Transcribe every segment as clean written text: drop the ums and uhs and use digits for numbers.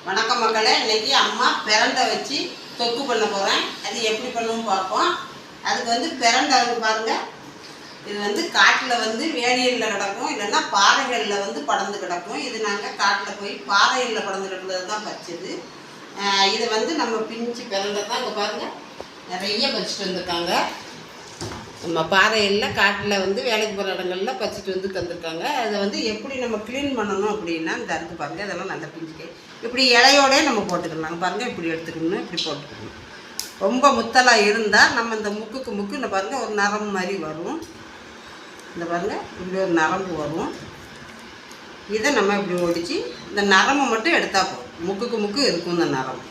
வணக்கம் மக்களே. இன்னைக்கு அம்மா பிரண்டை வச்சு தொக்கு பண்ண போகிறேன். அது எப்படி பண்ணுவோம் பார்ப்போம். அதுக்கு பிரண்டை பாருங்கள். இது காட்டில் வேலியலில் கிடக்கும், இல்லைன்னா பாறைகளில் படர்ந்து கிடக்கும். இது நாங்கள் காட்டில் போய் பாறைகளில் படர்ந்து கிடந்தது தான் பறிச்சது. இதை நம்ம பிஞ்சு பிரண்டை தான் இங்கே பாருங்கள் நிறைய பறிச்சுட்டு வந்திருக்காங்க. நம்ம பாறையில் காட்டில் வேலைக்கு போகிற இடங்களில் பறிச்சுட்டு தந்திருக்காங்க. அதை எப்படி நம்ம க்ளீன் பண்ணணும் அப்படின்னா இந்த அறுத்து பாருங்கள். இதெல்லாம் நல்லா பிஞ்சுக்கு இப்படி இலையோடே நம்ம போட்டுக்கலாம். பாருங்கள் இப்படி எடுத்துக்கணும், இப்படி போட்டுக்கணும். ரொம்ப முத்தலாக இருந்தால் நம்ம இந்த முக்கு இந்த பாருங்கள் ஒரு நரம்பு மாதிரி வரும். இந்த பாருங்கள் இப்படி ஒரு நரம்பு வரும். இதை நம்ம இப்படி ஒடிச்சு இந்த நரம்பை மட்டும் எடுத்தால் போதும். முக்கு இருக்கும் இந்த நரம்பு.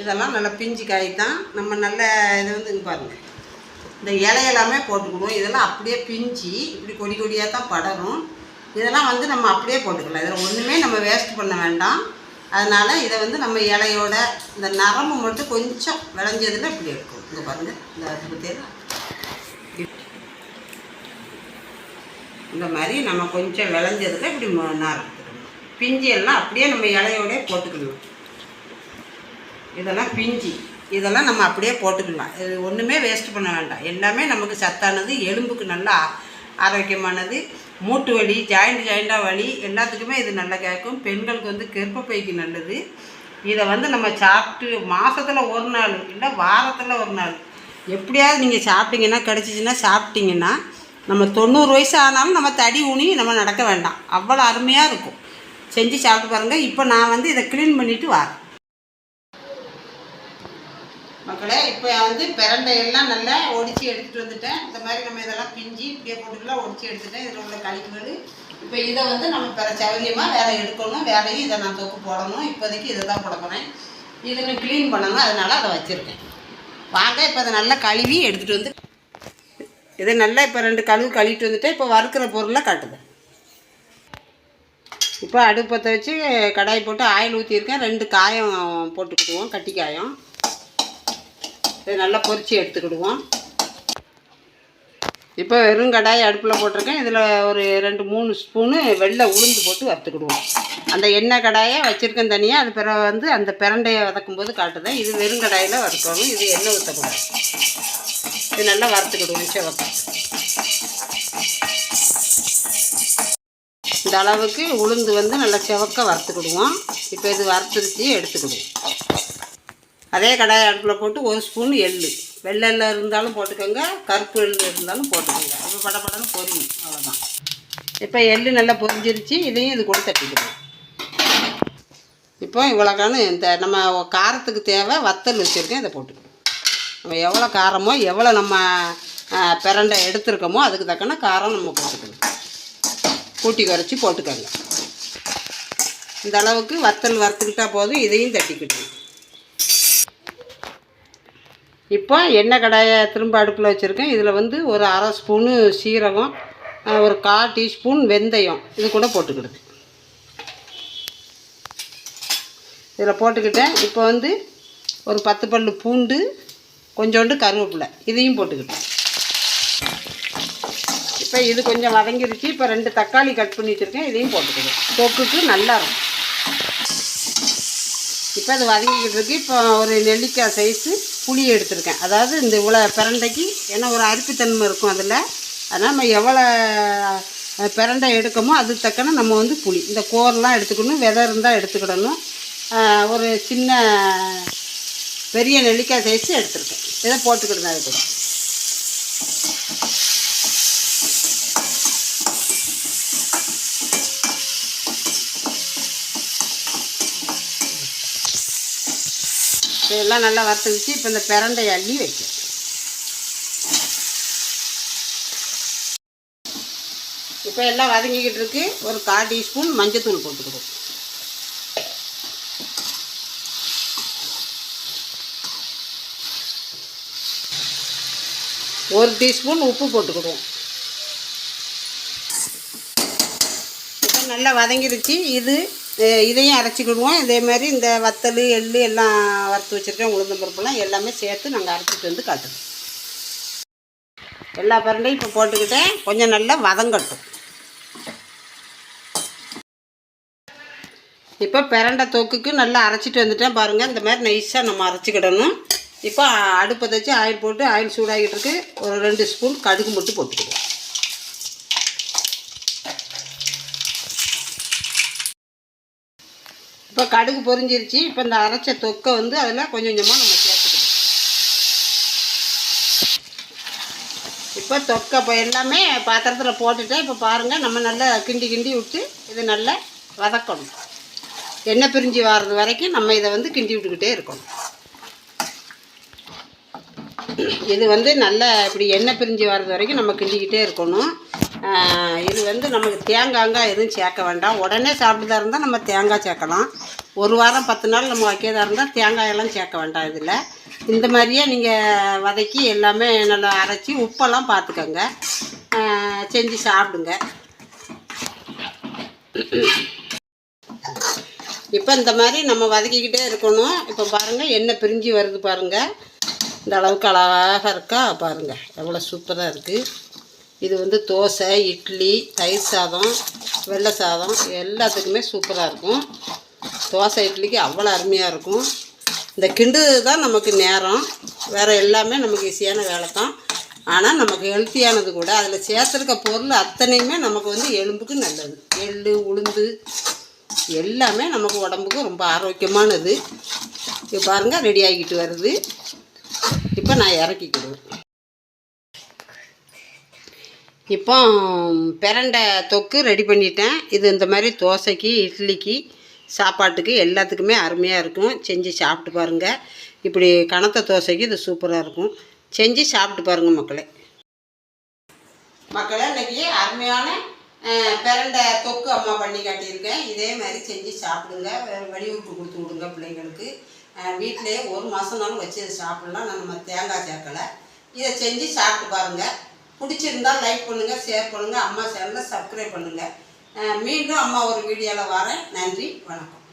இதெல்லாம் நல்லா பிஞ்சு காய் தான். நம்ம நல்ல இது இங்கே பாருங்கள் இந்த இலையெல்லாமே போட்டுக்கணும். இதெல்லாம் அப்படியே பிஞ்சு இப்படி கொடி கொடியாக தான் படரும். இதெல்லாம் நம்ம அப்படியே போட்டுக்கலாம். இதில் ஒன்றுமே நம்ம வேஸ்ட் பண்ண வேண்டாம். அதனால் இதை நம்ம இலையோட இந்த நரம்பு மட்டும் கொஞ்சம் விளைஞ்சதில் இப்படி எடுக்கும். இங்கே பாருங்கள் இந்த பற்றியெல்லாம் இந்த மாதிரி நம்ம கொஞ்சம் விளைஞ்சதில் இப்படி நரம் பிஞ்சு எல்லாம் அப்படியே நம்ம இலையோடே போட்டுக்கணும். இதெல்லாம் பிஞ்சு இதெல்லாம் நம்ம அப்படியே போட்டுக்கலாம். இது ஒன்றுமே வேஸ்ட் பண்ண வேண்டாம். எல்லாமே நமக்கு சத்தானது, எலும்புக்கு நல்லா ஆரோக்கியமானது. மூட்டு வலி, ஜாயிண்டாக வலி எல்லாத்துக்குமே இது நல்லா கேட்கும். பெண்களுக்கு கர்ப்பப்பைக்கு நல்லது. இதை நம்ம சாப்பிட்டு மாதத்தில் ஒரு நாள் இல்லை வாரத்தில் ஒரு நாள் எப்படியாவது நீங்கள் சாப்பிட்டீங்கன்னா கிடச்சிச்சின்னா சாப்பிட்டீங்கன்னா நம்ம 90 வயசு ஆனாலும் நம்ம தடி ஊனி நம்ம நடக்க வேண்டாம். அவ்வளோ அருமையாக இருக்கும். செஞ்சு சாப்பிட்டு பாருங்கள். இப்போ நான் இதை க்ளீன் பண்ணிவிட்டு வரேன் மக்களே. இப்போ பிரண்டையெல்லாம் நல்லா ஒடிச்சு எடுத்துகிட்டு வந்துட்டேன். இந்த மாதிரி நம்ம இதெல்லாம் பிஞ்சு இப்படியே போட்டுக்கலாம் ஒடிச்சு எடுத்துட்டேன். இதில் உள்ள கழிவுகள் இப்போ இதை நம்ம பிற சௌகரியமாக வேலை எடுக்கணும். வேலையும் இதை நான் தொக்கு போடணும். இப்போதைக்கு இதை தான் போட போகிறேன். இதை க்ளீன் பண்ணணும், அதனால் அதை வச்சுருக்கேன். வாங்க இப்போ அதை நல்லா கழுவி எடுத்துகிட்டு இதை நல்லா இப்போ 2 கழுவிட்டு வந்துட்டேன். இப்போ வறுக்கிற பொருளை காட்டுது. இப்போ அடுப்பத்தை வச்சு கடாய் போட்டு ஆயில் ஊற்றிருக்கேன். 2 காயம் போட்டுக்கிடுவோம், கட்டி காயம். இதை நல்லா பொரித்து எடுத்துக்கிடுவோம். இப்போ வெறும் கடாய் அடுப்பில் போட்டிருக்கேன். இதில் ஒரு 2-3 ஸ்பூனு வெள்ளை உளுந்து போட்டு வறுத்துக்கிடுவோம். அந்த எண்ணெய் கடாயை வச்சுருக்கேன் தனியாக. அது பிறகு அந்த பிரண்டையை வதக்கும்போது காட்டுதேன். இது வெறும் கடாயில் வறுக்கணும். இது எண்ணெய் ஊற்றக்கூடாது. இது நல்லா வறுத்துக்கிடுவோம். சிவப்பு இந்த அளவுக்கு உளுந்து நல்லா சிவக்க வறுத்துக்கிடுவோம். இப்போ இது வறுத்துருச்சு எடுத்துக்கிடுவோம். அதே கடாய் அடுப்பில் போட்டு 1 ஸ்பூன் எள்ளு, வெள்ளை எள்ளு இருந்தாலும் போட்டுக்கோங்க, கருப்பு எள்ளு இருந்தாலும் போட்டுக்கோங்க. அப்போ படப்படன்னு பொரியும். அவ்வளோதான். இப்போ எள்ளு நல்லா பொரிஞ்சிருச்சு. இதையும் இது கூட தட்டிக்கிடுவோம். இப்போ இவ்வளோக்கான இந்த நம்ம காரத்துக்கு தேவை வத்தல் வச்சுருக்கேன். இதை போட்டுக்கணும். நம்ம எவ்வளோ காரமோ எவ்வளோ நம்ம பிரண்டை எடுத்துருக்கோமோ அதுக்கு தக்கன காரம் நம்ம போட்டுக்கணும். கூட்டி குறைச்சி போட்டுக்கோங்க. இந்த அளவுக்கு வத்தல் வறுத்துக்கிட்டால் போதும். இதையும் தட்டிக்கிட்டோம். இப்போ எண்ணெய் கடாயை திரும்ப அடுப்பில் வச்சுருக்கேன். இதில் ஒரு 1/2 ஸ்பூனு சீரகம், ஒரு 1/4 டீஸ்பூன் வெந்தயம் இது கூட போட்டுக்கிடுது. இதில் போட்டுக்கிட்டேன். இப்போ ஒரு 10 பல்லு பூண்டு, கொஞ்சோண்டு கருவேப்பிலை இதையும் போட்டுக்கிட்டேன். இப்போ இது கொஞ்சம் வதங்கிருச்சு. இப்போ 2 தக்காளி கட் பண்ணி வச்சுருக்கேன். இதையும் போட்டுக்கிடுவேன். தொக்குக்கு நல்லா இருக்கும். இப்போ அது வதங்கிக்கிட்டு இருக்குது. இப்போ ஒரு நெல்லிக்காய் சைஸு புளி எடுத்துருக்கேன். அதாவது இந்த இவ்வளோ பிரண்டைக்கு ஏன்னா ஒரு அரிப்புத்தன்மை இருக்கும் அதில். அதனால் நம்ம எவ்வளோ பிரண்டை எடுக்கமோ அதுக்கு தக்கன நம்ம புளி இந்த கோரெலாம் எடுத்துக்கணும். விதை இருந்தால் எடுத்துக்கிடணும். ஒரு சின்ன பெரிய நெல்லிக்காய் சைஸு எடுத்துருக்கேன். இதை போட்டுக்கிடுங்க. அது கூட இதெல்லாம் நல்லா வறுத்துக்கிச்சு. இப்போ இந்த பிரண்டையை அள்ளி வைக்கும். இப்போ எல்லாம் வதங்கிக்கிட்டு இருக்கு. ஒரு 1/4 டீஸ்பூன் மஞ்சத்தூள் போட்டுக்கிடுவோம். ஒரு டீஸ்பூன் உப்பு போட்டுக்கிடுவோம். இப்போ நல்லா வதங்கிருச்சு. இதையும் அரைச்சிக்கிடுவோம். இதே மாதிரி இந்த வத்தல் எள்ளு எல்லாம் வறுத்து வச்சுருக்கேன். உளுந்தம் பருப்புலாம் எல்லாமே சேர்த்து நாங்கள் அரைச்சிட்டு காட்டுறோம். எல்லா பிரண்டையும் இப்போ போட்டுக்கிட்டேன். கொஞ்சம் நல்லா வதங்கட்டும். இப்போ பிரண்டை தொக்குக்கு நல்லா அரைச்சிட்டு வந்துட்டேன் பாருங்கள். இந்த மாதிரி நைஸாக நம்ம அரைச்சிக்கிடணும். இப்போ அடுப்பை வச்சு ஆயில் போட்டு ஆயில் சூடாகிட்டு இருக்கு. ஒரு 2 ஸ்பூன் கடுகு மட்டும் போட்டுக்கிடுவோம். இப்போ கடுகு பொரிஞ்சிருச்சு. இப்போ இந்த அரைச்ச தொக்கை வந்து அதில் கொஞ்சம் கொஞ்சமாக நம்ம சேர்த்துக்கணும். இப்போ தொக்கை இப்போ எல்லாமே பாத்திரத்தில் போட்டுட்டேன். இப்போ பாருங்கள், நம்ம நல்லா கிண்டி கிண்டி விட்டு இதை நல்லா வதக்கணும். எண்ணெய் பிரிஞ்சு வர்றது வரைக்கும் நம்ம இதை வந்து கிண்டி விட்டுக்கிட்டே இருக்கணும். இது வந்து நல்லா இப்படி எண்ணெய் பிரிஞ்சு வர்றது வரைக்கும் நம்ம கிண்டிக்கிட்டே இருக்கணும். இது வந்து நமக்கு தேங்காய் எதுவும் சேர்க்க வேண்டாம். உடனே சாப்பிட்டுதான் இருந்தால் நம்ம தேங்காய் சேர்க்கலாம். 1 வாரம் 10 நாள் நம்ம வைக்கிறதா இருந்தால் தேங்காயெல்லாம் சேர்க்க வேண்டாம். இதில் இந்த மாதிரியே நீங்கள் வதக்கி எல்லாமே நல்லா அரைச்சி உப்பெல்லாம் பார்த்துக்கோங்க, செஞ்சு சாப்பிடுங்க. இப்போ இந்த மாதிரி நம்ம வதக்கிக்கிட்டே இருக்கணும். இப்போ பாருங்கள், எண்ணெய் பிரிஞ்சு வருது பாருங்கள். இந்த அளவுக்கு அழகாக இருக்கா பாருங்கள், எவ்வளோ சூப்பராக இருக்குது. இது வந்து தோசை, இட்லி, தயிர் சாதம், வெள்ளை சாதம் எல்லாத்துக்குமே சூப்பராக இருக்கும். தோசை இட்லிக்கு அவ்வளோ அருமையாக இருக்கும். இந்த கிண்டு தான் நமக்கு நேரம், வேறு எல்லாமே நமக்கு ஈஸியான வேலை தான். ஆனால் நமக்கு ஹெல்த்தியானது கூட. அதில் சேர்த்துருக்க பொருள் அத்தனையுமே நமக்கு வந்து எலும்புக்கு நல்லது. எள்ளு, உளுந்து எல்லாமே நமக்கு உடம்புக்கு ரொம்ப ஆரோக்கியமானது. இப்போ பாருங்கள், ரெடி ஆகிக்கிட்டு வருது. இப்போ நான் இறக்கிக்கிடுவேன். இப்போ பிரண்டை தொக்கு ரெடி பண்ணிட்டேன். இது இந்த மாதிரி தோசைக்கு, இட்லிக்கு, சாப்பாட்டுக்கு எல்லாத்துக்குமே அருமையாக இருக்கும். செஞ்சு சாப்பிட்டு பாருங்கள். இப்படி கனத்த தோசைக்கு இது சூப்பராக இருக்கும். செஞ்சு சாப்பிட்டு பாருங்கள் மக்களே. இன்றைக்கி அருமையான பிரண்டை தொக்கு அம்மா பண்ணி காட்டியிருக்கேன். இதே மாதிரி செஞ்சு சாப்பிடுங்க. வெளியூருக்கு கொடுத்து விடுங்க பிள்ளைங்களுக்கு. வீட்டிலேயே 1 மாதம்னாலும் வச்சு சாப்பிட்லாம். நம்ம தேங்காய் சேர்க்கலை. இதை செஞ்சு சாப்பிட்டு பாருங்கள். பிடிச்சிருந்தால் லைக் பண்ணுங்கள், ஷேர் பண்ணுங்கள், அம்மா சேனலை சப்ஸ்கிரைப் பண்ணுங்கள். மீண்டும் அம்மா ஒரு வீடியோவில் வரேன். நன்றி, வணக்கம்.